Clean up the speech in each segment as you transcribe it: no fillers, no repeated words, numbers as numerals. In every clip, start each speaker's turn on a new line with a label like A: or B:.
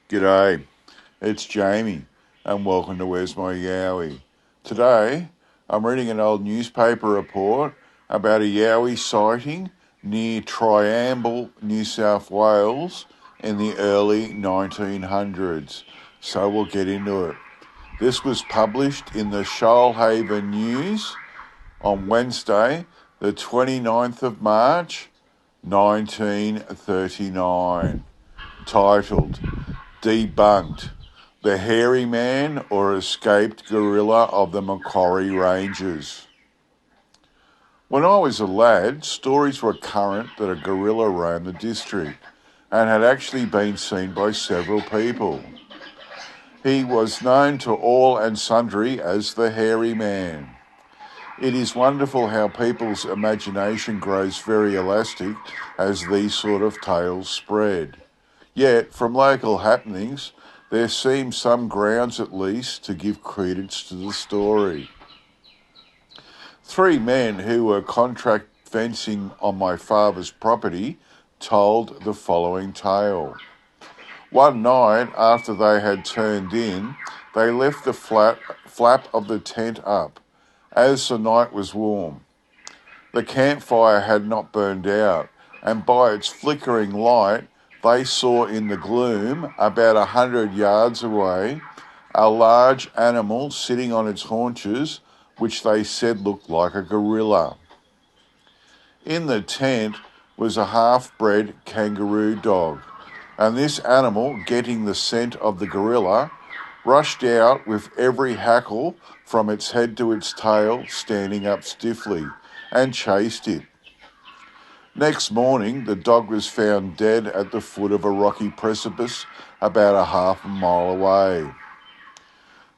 A: G'day, it's Jamie, and welcome to Where's My Yowie. Today, I'm reading an old newspaper report about a Yowie sighting near Triamble, New South Wales in the early 1900s, so we'll get into it. This was published in the Shoalhaven News on Wednesday, the 29th of March, 1939, titled Debunked, the hairy man or escaped gorilla of the Macquarie Ranges. When I was a lad, stories were current that a gorilla roamed the district and had actually been seen by several people. He was known to all and sundry as the hairy man. It is wonderful how people's imagination grows very elastic as these sort of tales spread. Yet, from local happenings, there seems some grounds at least to give credence to the story. 3 men who were contract fencing on my father's property told the following tale. One night, after they had turned in, they left the flap of the tent up, as the night was warm. The campfire had not burned out, and by its flickering light, they saw in the gloom, about 100 yards away, a large animal sitting on its haunches, which they said looked like a gorilla. In the tent was a half-bred kangaroo dog, and this animal, getting the scent of the gorilla, rushed out with every hackle from its head to its tail standing up stiffly, and chased it. Next morning, the dog was found dead at the foot of a rocky precipice about a half a mile away.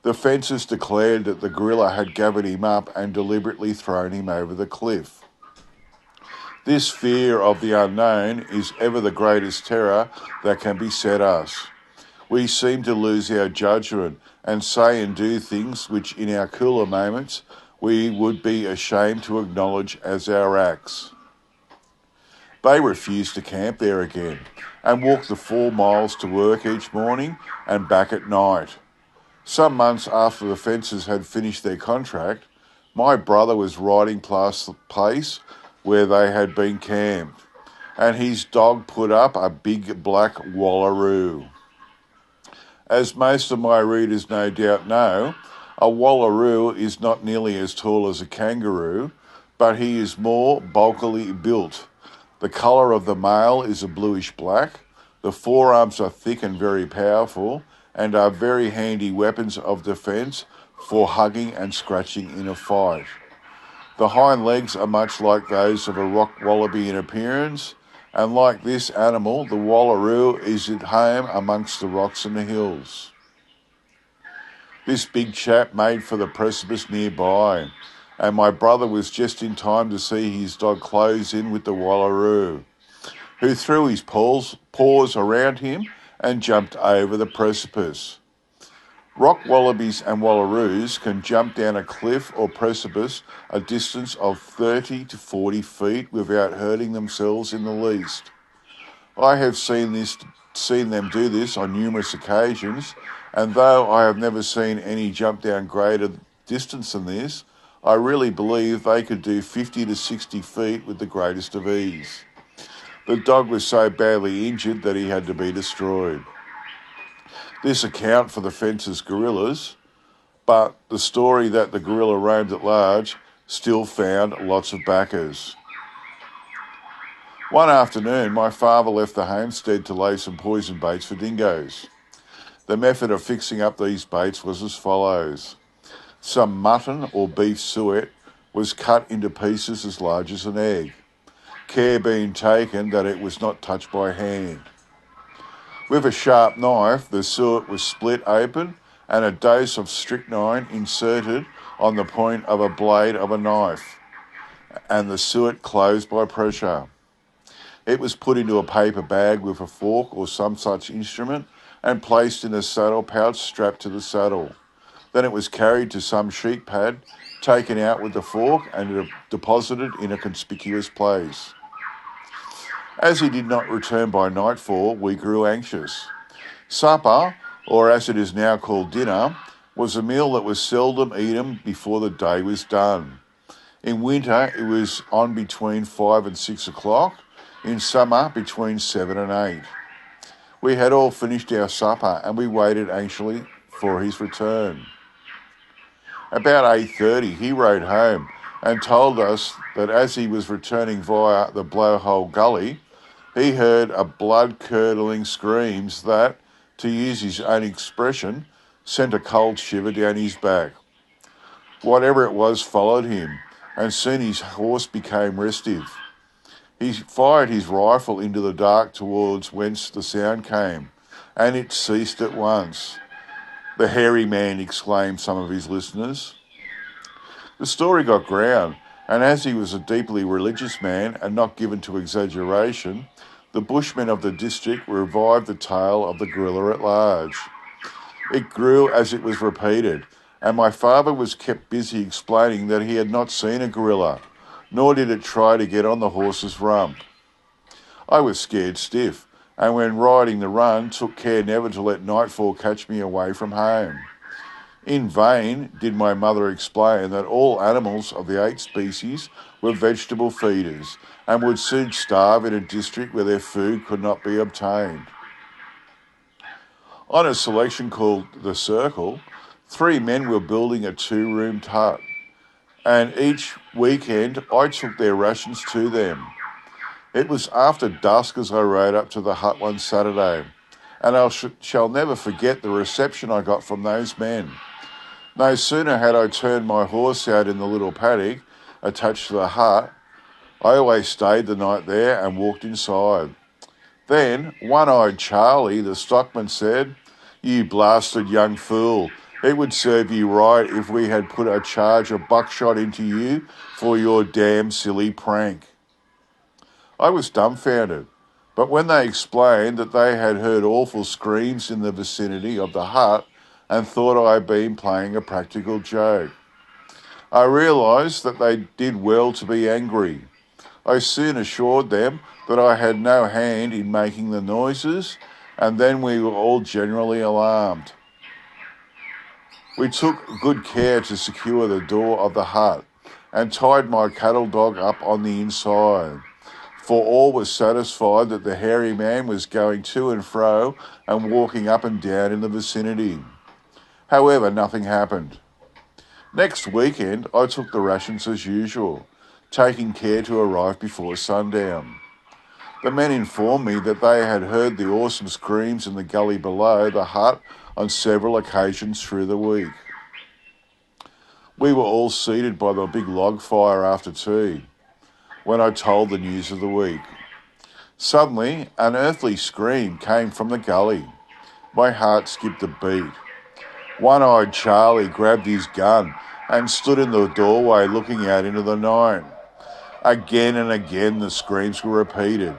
A: The fencers declared that the gorilla had gathered him up and deliberately thrown him over the cliff. This fear of the unknown is ever the greatest terror that can beset us. We seem to lose our judgment and say and do things which in our cooler moments we would be ashamed to acknowledge as our acts. They refused to camp there again and walked the 4 miles to work each morning and back at night. Some months after the fencers had finished their contract, my brother was riding past the place where they had been camped, and his dog put up a big black wallaroo. As most of my readers no doubt know, a wallaroo is not nearly as tall as a kangaroo, but he is more bulkily built. The colour of the male is a bluish black, the forearms are thick and very powerful, and are very handy weapons of defence for hugging and scratching in a fight. The hind legs are much like those of a rock wallaby in appearance, and like this animal, the wallaroo is at home amongst the rocks and the hills. This big chap made for the precipice nearby, and my brother was just in time to see his dog close in with the wallaroo, who threw his paws around him and jumped over the precipice. Rock wallabies and wallaroos can jump down a cliff or precipice a distance of 30 to 40 feet without hurting themselves in the least. I have seen them do this on numerous occasions, and though I have never seen any jump down greater distance than this, I really believe they could do 50 to 60 feet with the greatest of ease. The dog was so badly injured that he had to be destroyed. This account for the fencer's gorillas, but the story that the gorilla roamed at large still found lots of backers. One afternoon, my father left the homestead to lay some poison baits for dingoes. The method of fixing up these baits was as follows. Some mutton or beef suet was cut into pieces as large as an egg, care being taken that it was not touched by hand. With a sharp knife, the suet was split open and a dose of strychnine inserted on the point of a blade of a knife, and the suet closed by pressure. It was put into a paper bag with a fork or some such instrument and placed in a saddle pouch strapped to the saddle. Then it was carried to some sheep pad, taken out with the fork and deposited in a conspicuous place. As he did not return by nightfall, we grew anxious. Supper, or as it is now called dinner, was a meal that was seldom eaten before the day was done. In winter, it was on between 5 and 6 o'clock. In summer, between 7 and 8. We had all finished our supper and we waited anxiously for his return. About 8:30, he rode home and told us that as he was returning via the Blowhole Gully, he heard a blood-curdling screams that, to use his own expression, sent a cold shiver down his back. Whatever it was followed him, and soon his horse became restive. He fired his rifle into the dark towards whence the sound came, and it ceased at once. "The hairy man," exclaimed some of his listeners. The story got ground, and as he was a deeply religious man and not given to exaggeration, the bushmen of the district revived the tale of the gorilla at large. It grew as it was repeated, and my father was kept busy explaining that he had not seen a gorilla, nor did it try to get on the horse's rump. I was scared stiff, and when riding the run, took care never to let nightfall catch me away from home. In vain did my mother explain that all animals of the 8 species were vegetable feeders, and would soon starve in a district where their food could not be obtained. On a selection called The Circle, 3 men were building a 2-roomed hut, and each weekend I took their rations to them. It was after dusk as I rode up to the hut one Saturday, and I shall never forget the reception I got from those men. No sooner had I turned my horse out in the little paddock attached to the hut, I always stayed the night there and walked inside. Then, One-Eyed Charlie, the stockman, said, "You blasted young fool, it would serve you right if we had put a charge of buckshot into you for your damn silly prank." I was dumbfounded, but when they explained that they had heard awful screams in the vicinity of the hut and thought I had been playing a practical joke, I realised that they did well to be angry. I soon assured them that I had no hand in making the noises, and then we were all generally alarmed. We took good care to secure the door of the hut and tied my cattle dog up on the inside, for all was satisfied that the hairy man was going to and fro and walking up and down in the vicinity. However, nothing happened. Next weekend, I took the rations as usual, taking care to arrive before sundown. The men informed me that they had heard the awesome screams in the gully below the hut on several occasions through the week. We were all seated by the big log fire after tea, when I told the news of the week. Suddenly, an earthly scream came from the gully. My heart skipped a beat. One-Eyed Charlie grabbed his gun and stood in the doorway looking out into the night. Again and again the screams were repeated.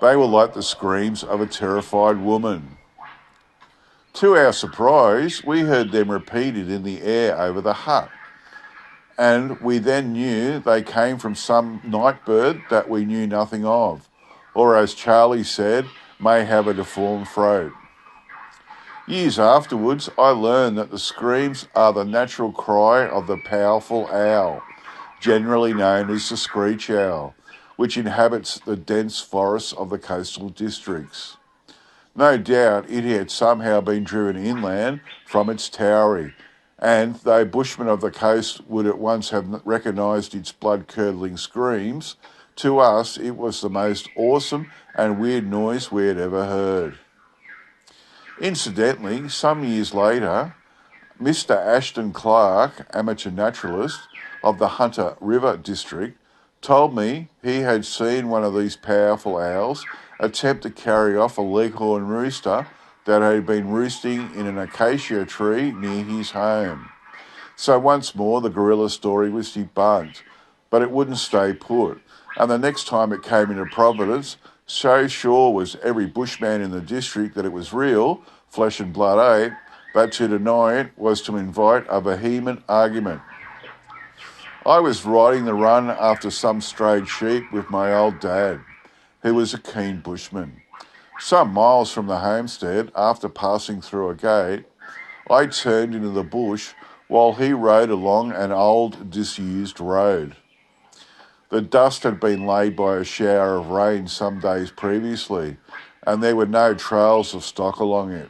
A: They were like the screams of a terrified woman. To our surprise, we heard them repeated in the air over the hut, and we then knew they came from some night bird that we knew nothing of, or as Charlie said, may have a deformed throat. Years afterwards, I learned that the screams are the natural cry of the powerful owl, generally known as the screech owl, which inhabits the dense forests of the coastal districts. No doubt it had somehow been driven inland from its towering, and though bushmen of the coast would at once have recognised its blood-curdling screams, to us it was the most awesome and weird noise we had ever heard. Incidentally, some years later, Mr. Ashton Clark, amateur naturalist of the Hunter River district, told me he had seen one of these powerful owls attempt to carry off a leghorn rooster that had been roosting in an acacia tree near his home. So once more the gorilla story was debunked, but it wouldn't stay put, and the next time it came into Providence, so sure was every bushman in the district that it was real, flesh and blood ape, but to deny it was to invite a vehement argument. I was riding the run after some strayed sheep with my old dad, who was a keen bushman. Some miles from the homestead, after passing through a gate, I turned into the bush while he rode along an old, disused road. The dust had been laid by a shower of rain some days previously, and there were no trails of stock along it.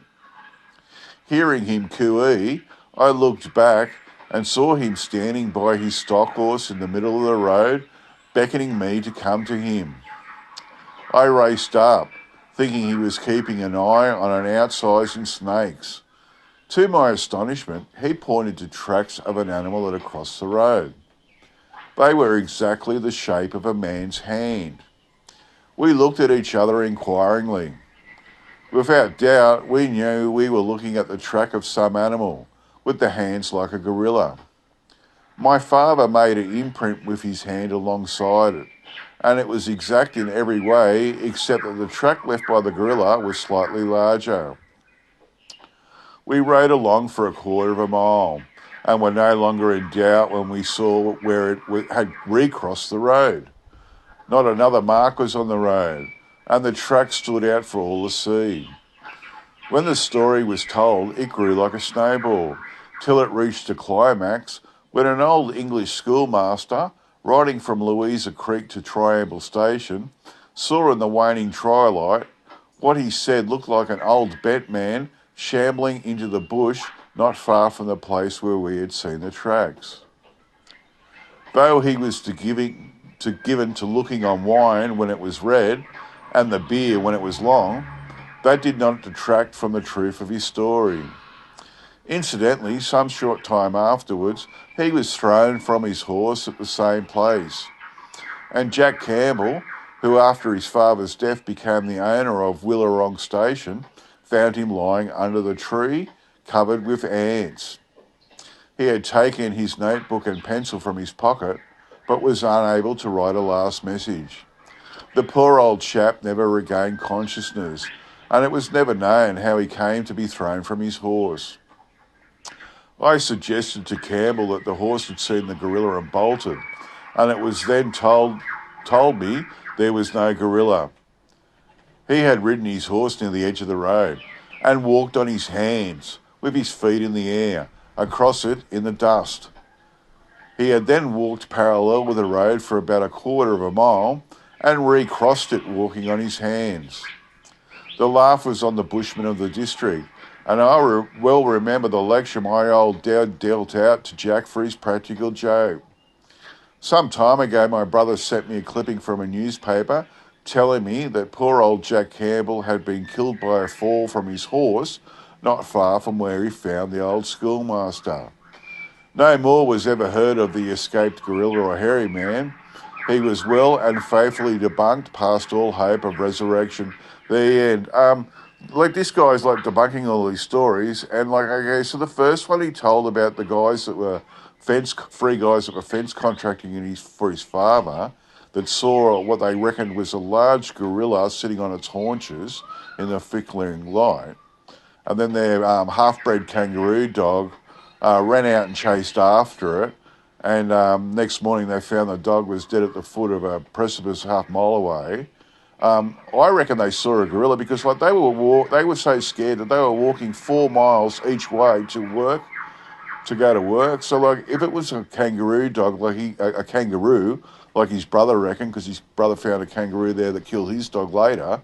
A: Hearing him coo-ee, I looked back and saw him standing by his stock horse in the middle of the road, beckoning me to come to him. I raced up, thinking he was keeping an eye on an outsizing snakes. To my astonishment, he pointed to tracks of an animal that had crossed the road. They were exactly the shape of a man's hand. We looked at each other inquiringly. Without doubt, we knew we were looking at the track of some animal, with the hands like a gorilla. My father made an imprint with his hand alongside it, and it was exact in every way except that the track left by the gorilla was slightly larger. We rode along for a quarter of a mile, and were no longer in doubt when we saw where it had recrossed the road. Not another mark was on the road, and the track stood out for all to see. When the story was told, it grew like a snowball, till it reached a climax when an old English schoolmaster, riding from Louisa Creek to Triamble Station, saw in the waning twilight what he said looked like an old bent man shambling into the bush not far from the place where we had seen the tracks. Though he was given to looking on wine when it was red, and the beer when it was long, that did not detract from the truth of his story. Incidentally, some short time afterwards, he was thrown from his horse at the same place, and Jack Campbell, who after his father's death became the owner of Willarong Station, found him lying under the tree, covered with ants. He had taken his notebook and pencil from his pocket, but was unable to write a last message. The poor old chap never regained consciousness, and it was never known how he came to be thrown from his horse. I suggested to Campbell that the horse had seen the gorilla and bolted, and it was then told me there was no gorilla. He had ridden his horse near the edge of the road and walked on his hands, with his feet in the air, across it in the dust. He had then walked parallel with the road for about a quarter of a mile and recrossed it walking on his hands. The laugh was on the bushmen of the district, and I well remember the lecture my old dad dealt out to Jack for his practical joke. Some time ago, my brother sent me a clipping from a newspaper telling me that poor old Jack Campbell had been killed by a fall from his horse not far from where he found the old schoolmaster. No more was ever heard of the escaped gorilla or hairy man. He was well and faithfully debunked past all hope of resurrection. The end. This guy's like debunking all these stories, and so the first one he told about the guys that were three guys that were fence contracting for his father, that saw what they reckoned was a large gorilla sitting on its haunches in the flickering light, and then their half-bred kangaroo dog ran out and chased after it, and next morning they found the dog was dead at the foot of a precipice half mile away. I reckon they saw a gorilla because they were so scared that they were walking 4 miles each way to go to work. So if it was a kangaroo dog, a kangaroo, like his brother reckoned, because his brother found a kangaroo there that killed his dog later,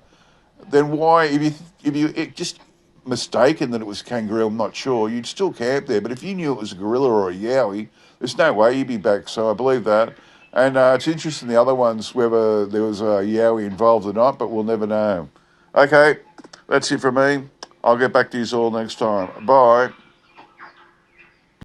A: then why, if you just mistaken that it was a kangaroo, I'm not sure, you'd still camp there. But if you knew it was a gorilla or a yowie, there's no way you'd be back. So I believe that. And it's interesting the other ones, whether there was a yowie involved or not, but we'll never know. Okay, that's it from me. I'll get back to you all next time. Bye.